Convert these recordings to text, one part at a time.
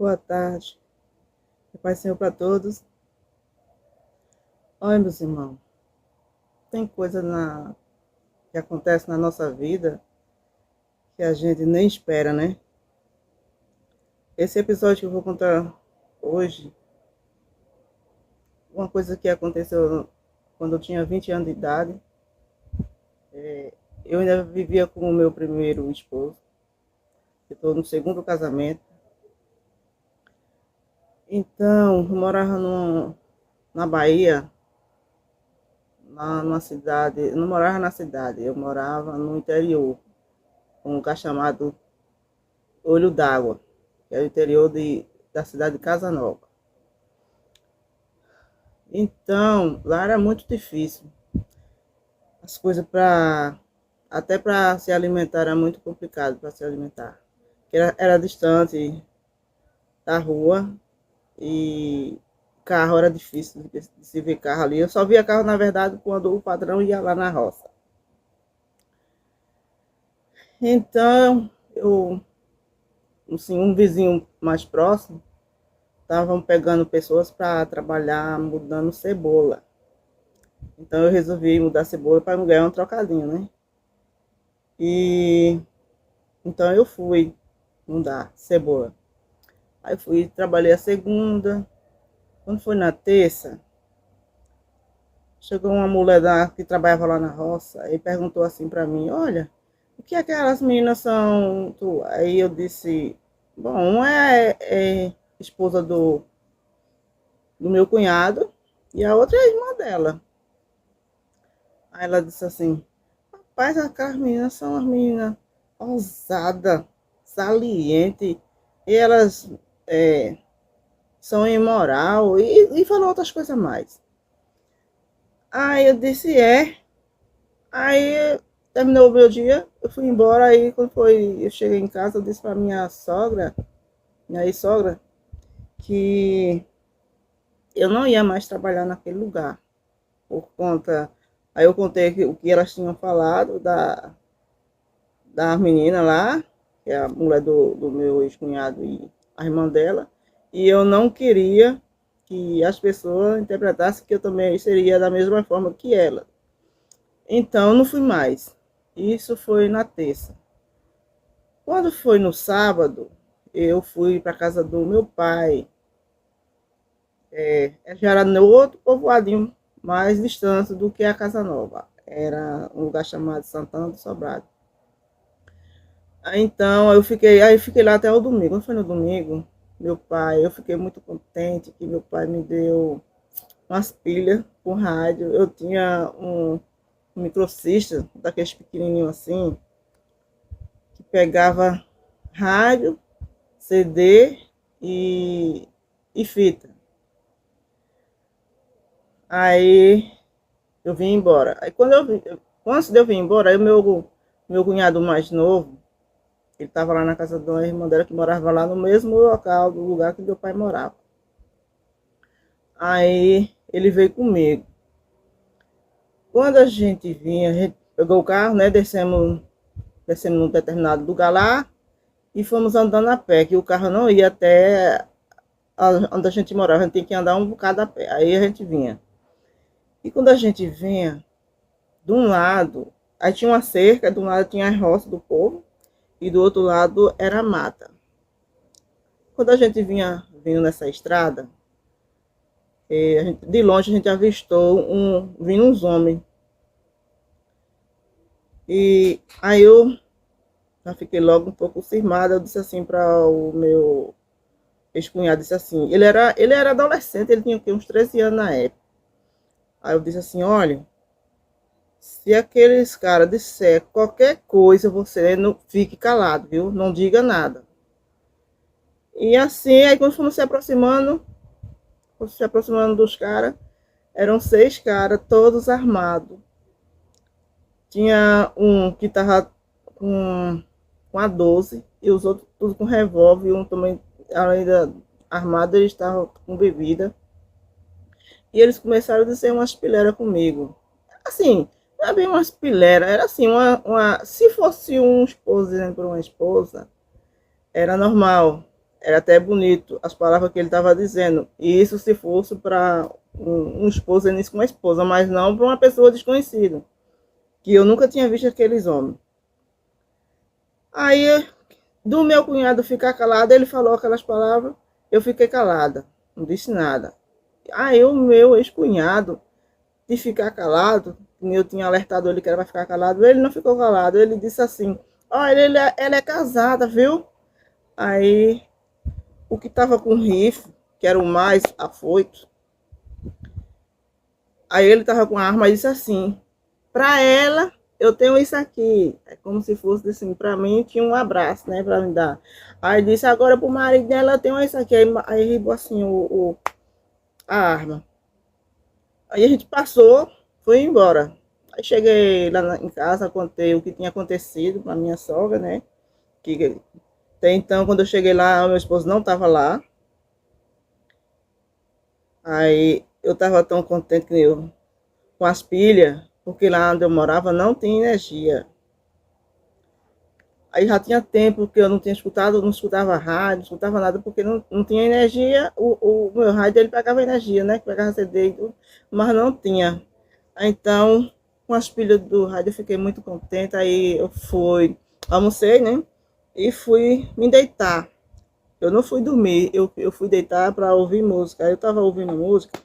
Boa tarde. Que Pai Senhor para todos. Olha, meus irmãos, tem coisa que acontece na nossa vida que a gente nem espera, né? Esse episódio que eu vou contar hoje, uma coisa que aconteceu quando eu tinha 20 anos de idade. Eu ainda vivia com o meu primeiro esposo. Eu estou no segundo casamento. Então, eu morava na Bahia, numa cidade. Eu não morava na cidade, eu morava no interior, um lugar chamado Olho d'Água, que é o interior da cidade de Casa Nova. Então, lá era muito difícil. As coisas até para se alimentar era muito complicado para se alimentar. Era distante da rua e carro era difícil de se ver carro ali. Eu só via carro, na verdade, quando o padrão ia lá na roça. Então, assim, um vizinho mais próximo, estavam pegando pessoas para trabalhar mudando cebola. Então eu resolvi mudar cebola para não ganhar um trocadinho, né? E então eu fui mudar cebola. Aí fui, trabalhei a segunda. Quando foi na terça, chegou uma mulher que trabalhava lá na roça e perguntou assim para mim: Olha, o que aquelas meninas são? Aí eu disse: Bom, uma é esposa do meu cunhado e a outra é irmã dela. Aí ela disse assim: Rapaz, aquelas meninas são as meninas ousadas, salientes, e elas são imoral, e falou outras coisas mais. Aí eu disse: Aí terminou o meu dia, eu fui embora. Aí quando eu cheguei em casa, eu disse para minha sogra, minha ex-sogra, que eu não ia mais trabalhar naquele lugar, por conta. Aí eu contei o que elas tinham falado da menina lá, que é a mulher do meu ex-cunhado e a irmã dela, e eu não queria que as pessoas interpretassem que eu também seria da mesma forma que ela. Então não fui mais. Isso foi na terça. Quando foi no sábado, eu fui para casa do meu pai. Já era no outro povoadinho mais distante do que a Casa Nova. Era um lugar chamado Santana do Sobrado. Então aí fiquei lá até o domingo. Quando foi no domingo, eu fiquei muito contente que meu pai me deu umas pilhas com rádio. Eu tinha um microsystem, daqueles pequenininhos assim, que pegava rádio, CD e fita. Aí eu vim embora. Aí antes de eu vir embora, aí meu cunhado mais novo, ele estava lá na casa de uma irmã dela que morava lá no mesmo local, do lugar que meu pai morava. Aí ele veio comigo. Quando a gente vinha, a gente pegou o carro, né? Descemos num determinado lugar lá e fomos andando a pé, que o carro não ia até onde a gente morava, a gente tinha que andar um bocado a pé. Aí a gente vinha. E quando a gente vinha, de um lado, aí tinha uma cerca, de um lado tinha a roça do povo e do outro lado era a mata. Quando a gente vinha vindo nessa estrada, de longe a gente avistou vindo uns homens. E aí eu já fiquei logo um pouco cismada. Eu disse assim para o meu ex-cunhado, disse assim, ele era adolescente, ele tinha uns 13 anos na época. Aí eu disse assim: Olha, se aqueles caras disser qualquer coisa, você não fique calado, viu? Não diga nada. E assim, aí quando fomos se aproximando dos caras, eram 6 caras, todos armados. Tinha um que tava com a 12 e os outros tudo com revólver, e um também, além da armado, eles estavam com bebida. E eles começaram a dizer umas pileras comigo. Assim, não é bem umas pileras, era assim, se fosse um esposo dizendo para uma esposa, era normal. era até bonito as palavras que ele estava dizendo. E isso se fosse para um esposo início com uma esposa, mas não para uma pessoa desconhecida, que eu nunca tinha visto aqueles homens. Aí, do meu cunhado ficar calado, ele falou aquelas palavras, eu fiquei calada, não disse nada. Aí o meu ex-cunhado, de ficar calado, eu tinha alertado ele que era para ficar calado, ele não ficou calado, ele disse assim, olha, ela é casada, viu? Aí, o que estava com rifle, que era o mais afoito, aí ele estava com a arma e disse assim, para ela, eu tenho isso aqui. É como se fosse assim, para mim tinha um abraço, né, para me dar. Aí disse, agora pro marido dela eu tenho isso aqui. Aí ribou assim a arma. Aí a gente passou, foi embora. Aí cheguei lá em casa, contei o que tinha acontecido para minha sogra, né? Que até então, quando eu cheguei lá, meu esposo não estava lá. Aí eu estava tão contente que eu, com as pilhas, porque lá onde eu morava não tinha energia. Aí já tinha tempo que eu não tinha escutado, não escutava rádio, não escutava nada, porque não tinha energia. O meu rádio ele pegava energia, né? Que pegava CD e tudo, mas não tinha. Então, com as pilhas do rádio, eu fiquei muito contente. Aí eu fui, almocei, né? E fui me deitar. Eu não fui dormir, eu fui deitar para ouvir música. Aí eu estava ouvindo música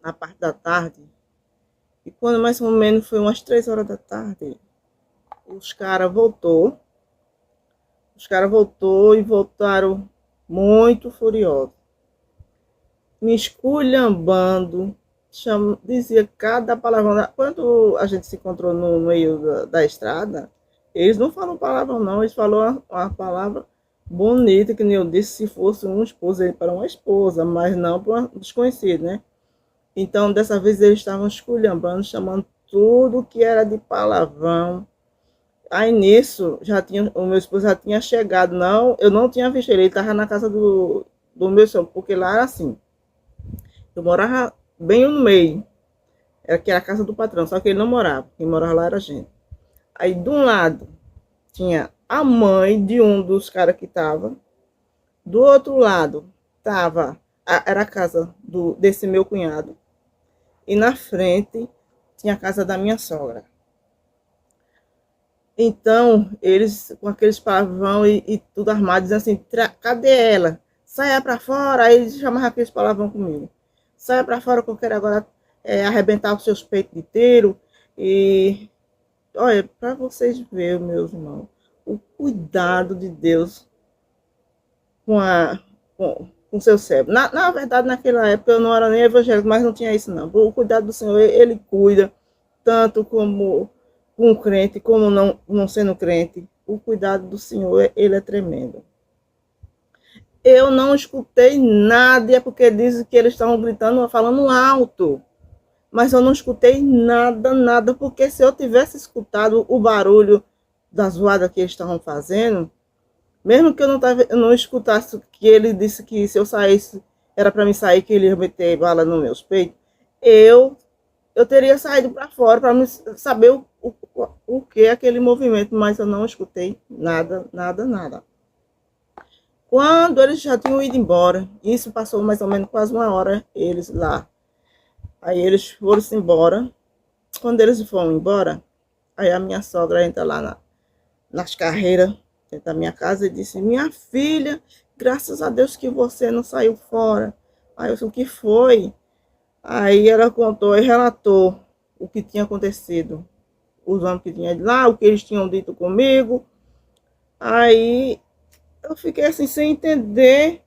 na parte da tarde. E quando mais ou menos foi umas 3 horas da tarde, os caras voltou. Os caras voltou e voltaram muito furiosos. Me esculhambando. Dizia cada palavrão. Quando a gente se encontrou no meio da estrada, eles não falam palavrão não, eles falam uma palavra bonita, que nem eu disse, se fosse um esposo para uma esposa, mas não para um desconhecido, né? Então, dessa vez eles estavam esculhambando, chamando tudo que era de palavrão. Aí nisso, o meu esposo já tinha chegado, não, eu não tinha visto ele, ele estava na casa do meu sogro, porque lá era assim, eu morava bem no meio, era a casa do patrão, só que ele não morava, quem morava lá era a gente. Aí de um lado tinha a mãe de um dos caras que estava, do outro lado era a casa desse meu cunhado, e na frente tinha a casa da minha sogra. Então, eles, com aqueles palavrão e tudo armado, dizendo assim, cadê ela? Saia para fora. Aí eles chamavam aqueles palavrão comigo. Saia para fora que eu quero agora arrebentar os seus peitos de tiro. E, olha, para vocês verem, meus irmãos, o cuidado de Deus com seu cérebro. Na verdade, naquela época eu não era nem evangélico, mas não tinha isso não. O cuidado do Senhor, ele cuida, tanto como um crente, como não sendo crente. O cuidado do Senhor, ele é tremendo. Eu não escutei nada, é porque dizem que eles estavam gritando, falando alto. Mas eu não escutei nada, porque se eu tivesse escutado o barulho das zoadas que eles estavam fazendo, mesmo que eu não escutasse que ele disse que se eu saísse, era para mim sair, que ele ia meter bala nos meus peitos, eu teria saído para fora para saber o que é aquele movimento, mas eu não escutei nada. Quando eles já tinham ido embora, isso passou mais ou menos quase 1 hora, eles lá. Aí eles foram-se embora. Quando eles foram embora, aí a minha sogra entra lá nas carreiras dentro da minha casa e disse, minha filha, graças a Deus que você não saiu fora. Aí eu disse, o que foi? Aí ela contou e relatou o que tinha acontecido. Os homens que tinham ido lá, o que eles tinham dito comigo. Aí eu fiquei assim, sem entender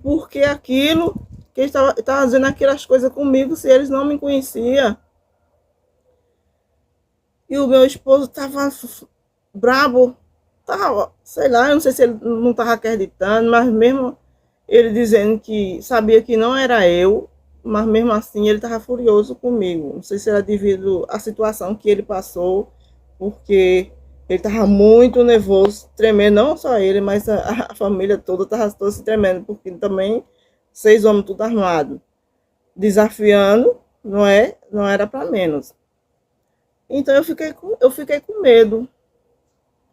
por que aquilo, que eles estavam fazendo aquelas coisas comigo, se eles não me conheciam. E o meu esposo estava brabo, tava, sei lá, eu não sei se ele não estava acreditando, mas mesmo ele dizendo que sabia que não era eu, mas mesmo assim ele estava furioso comigo. Não sei se era devido à situação que ele passou, porque ele estava muito nervoso, tremendo, não só ele, mas a família toda estava se tremendo, porque também 6 homens tudo armado, desafiando, não era para menos. Então eu fiquei com medo.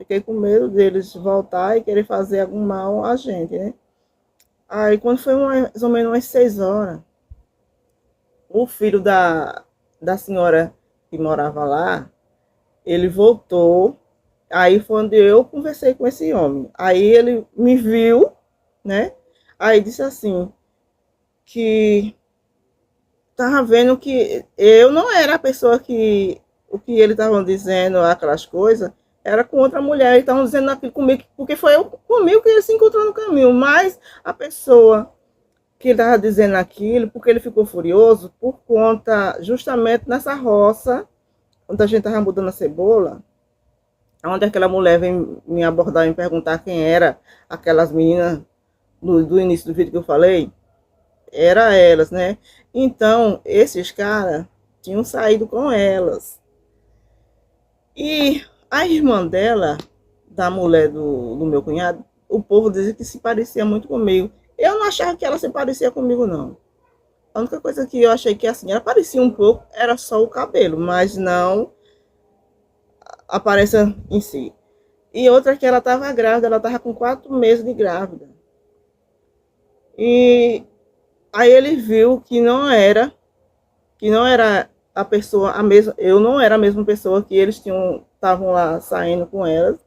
Fiquei com medo deles voltar e querer fazer algum mal a gente, né? Aí, quando foi mais ou menos umas 6 horas, o filho da senhora que morava lá, ele voltou. Aí foi onde eu conversei com esse homem. Aí ele me viu, né? Aí disse assim, que tava vendo que eu não era a pessoa que o que eles estavam dizendo, aquelas coisas, era com outra mulher. Eles estavam dizendo aquilo comigo, porque foi eu comigo que ele se encontrou no caminho. Mas a pessoa que ele estava dizendo aquilo, porque ele ficou furioso, por conta, justamente nessa roça, onde a gente estava mudando a cebola, onde aquela mulher vem me abordar e me perguntar quem era aquelas meninas do início do vídeo que eu falei, era elas, né? Então, esses caras tinham saído com elas. E a irmã dela, da mulher do meu cunhado, o povo dizia que se parecia muito comigo. Eu não achava que ela se parecia comigo, não. A única coisa que eu achei que assim, ela parecia um pouco, era só o cabelo, mas não a aparência em si. E outra que ela estava grávida, ela estava com 4 meses de grávida. E aí ele viu que não era a pessoa, a mesma, eu não era a mesma pessoa que eles estavam lá saindo com elas.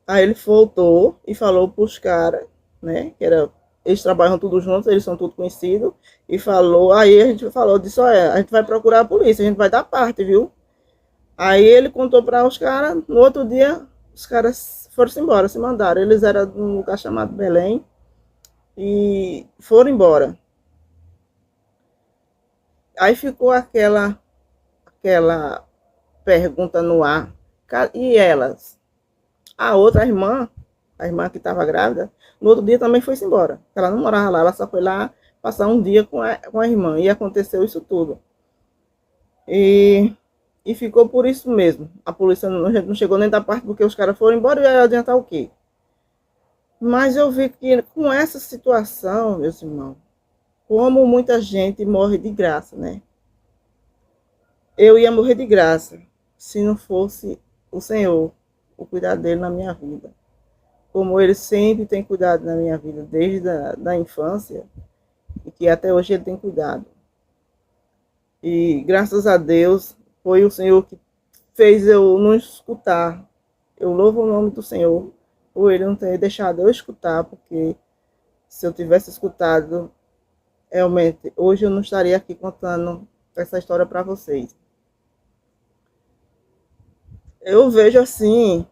Aí ele voltou e falou pros caras, né, que era, eles trabalham tudo juntos, eles são tudo conhecidos, e falou, aí a gente falou, disse, olha, a gente vai procurar a polícia, a gente vai dar parte, viu? Aí ele contou para os caras, no outro dia, os caras foram-se embora, se mandaram. Eles eram de um lugar chamado Belém e foram embora. Aí ficou aquela pergunta no ar. E elas? A outra irmã, a irmã que estava grávida, no outro dia também foi-se embora. Ela não morava lá, ela só foi lá passar um dia com a irmã. E aconteceu isso tudo. E ficou por isso mesmo. A polícia não chegou nem da parte porque os caras foram embora e ia adiantar o quê? Mas eu vi que com essa situação, meus irmãos, como muita gente morre de graça, né? Eu ia morrer de graça se não fosse o Senhor, o cuidado dele na minha vida. Como ele sempre tem cuidado na minha vida, desde a infância, e que até hoje ele tem cuidado. E graças a Deus, foi o Senhor que fez eu não escutar. Eu louvo o nome do Senhor por ele não ter deixado eu escutar, porque se eu tivesse escutado, realmente, hoje eu não estaria aqui contando essa história para vocês. Eu vejo assim,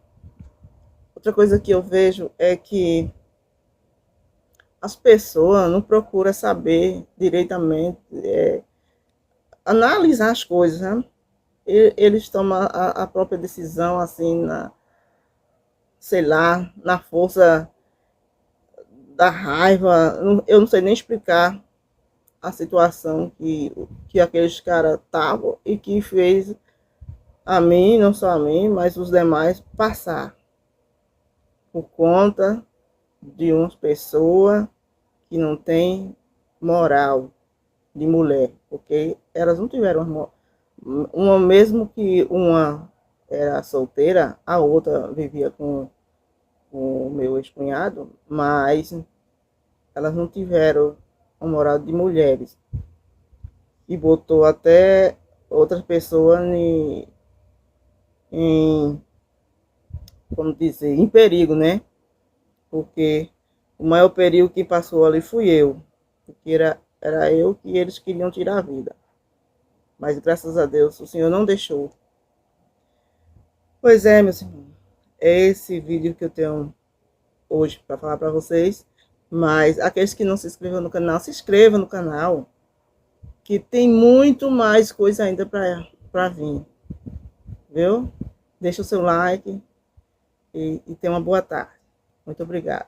outra coisa que eu vejo é que as pessoas não procuram saber diretamente, analisar as coisas, né? Eles tomam a própria decisão, assim, sei lá, na força da raiva. Eu não sei nem explicar a situação que aqueles caras estavam e que fez a mim, não só a mim, mas os demais passar por conta de umas pessoas que não têm moral de mulher, porque elas não tiveram uma, mesmo que uma era solteira, a outra vivia com o meu ex-cunhado, mas elas não tiveram a moral de mulheres. E botou até outras pessoas como dizer, em perigo, né? Porque o maior perigo que passou ali fui eu. Porque era eu que eles queriam tirar a vida. Mas graças a Deus o Senhor não deixou. Pois é, meus irmãos. É esse vídeo que eu tenho hoje para falar para vocês. Mas aqueles que não se inscreveram no canal, se inscrevam no canal. Que tem muito mais coisa ainda para vir. Viu? Deixa o seu like e tenha uma boa tarde. Muito obrigada.